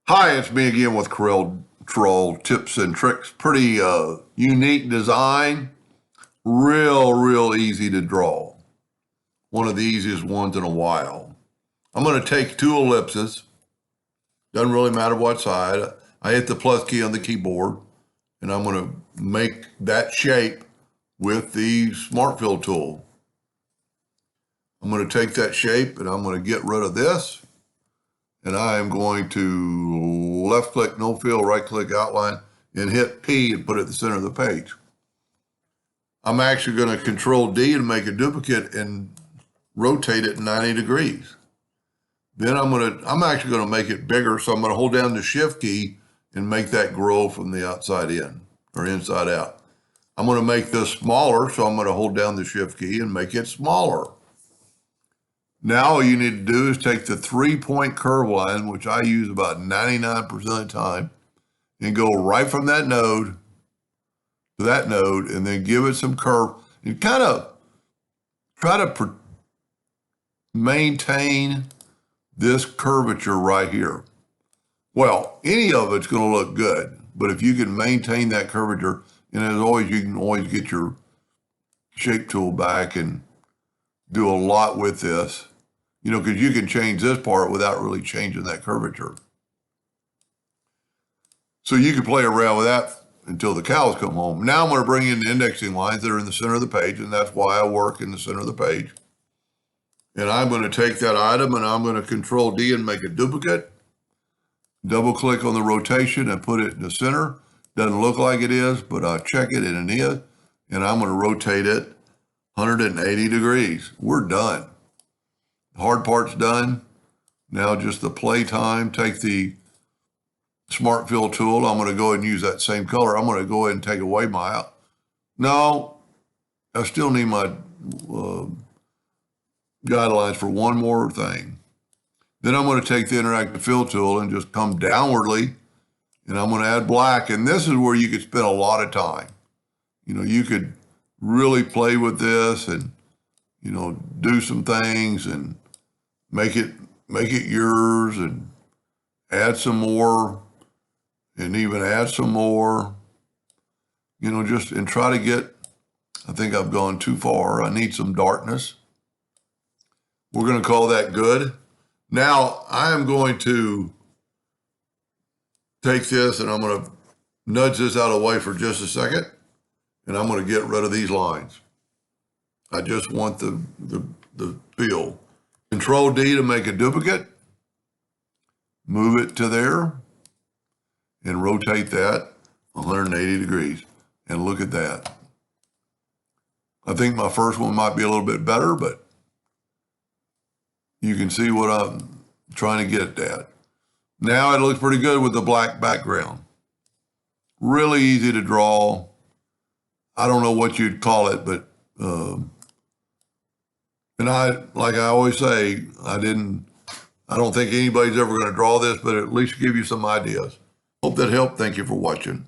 Hi, it's me again with CorelDraw Tips and Tricks. Pretty unique design, real easy to draw. One of the easiest ones in a while. I'm going to take two ellipses. Doesn't really matter what side. I hit the plus key on the keyboard, and I'm going to make that shape with the Smart Fill tool. I'm going to take that shape, and I'm going to get rid of this. And I am going to left click, no fill, right click outline, and hit P and put it at the center of the page. I'm actually going to Control D and make a duplicate and rotate it 90 degrees. Then I'm actually going to make it bigger, so I'm going to hold down the Shift key and make that grow from the outside in or inside out. I'm going to make this smaller, so I'm going to hold down the Shift key and make it smaller. Now all you need to do is take the 3-point curve line, which I use about 99% of the time, and go right from that node to that node, and then give it some curve, and kind of try to maintain this curvature right here. Well, any of it's going to look good, but if you can maintain that curvature, and as always, you can always get your shape tool back and do a lot with this. You know, because you can change this part without really changing that curvature. So you can play around with that until the cows come home. Now I'm going to bring in the indexing lines that are in the center of the page, and that's why I work in the center of the page. And I'm going to take that item and I'm going to Control D and make a duplicate. Double click on the rotation and put it in the center. Doesn't look like it is, but I'll check it and it is. And I'm going to rotate it 180 degrees. We're done. The hard part's done. Now just the play time. Take the Smart Fill tool. I'm going to go ahead and use that same color. I'm going to go ahead and take away my, no, I still need my guidelines for one more thing. Then I'm going to take the Interactive Fill tool and just come downwardly, and I'm going to add black. And this is where you could spend a lot of time. You know, you could really play with this and, you know, do some things and make it yours and add some more and even add some more, you know, just and try to get, I think I've gone too far. I need some darkness. We're going to call that good. Now I am going to take this and I'm going to nudge this out of the way for just a second. And I'm going to get rid of these lines. I just want the fill. Control D to make a duplicate, move it to there, and rotate that 180 degrees. And look at that. I think my first one might be a little bit better, but you can see what I'm trying to get at. Now it looks pretty good with the black background. Really easy to draw. I don't know what you'd call it, but and like I always say, I don't think anybody's ever going to draw this, but at least give you some ideas. Hope that helped. Thank you for watching.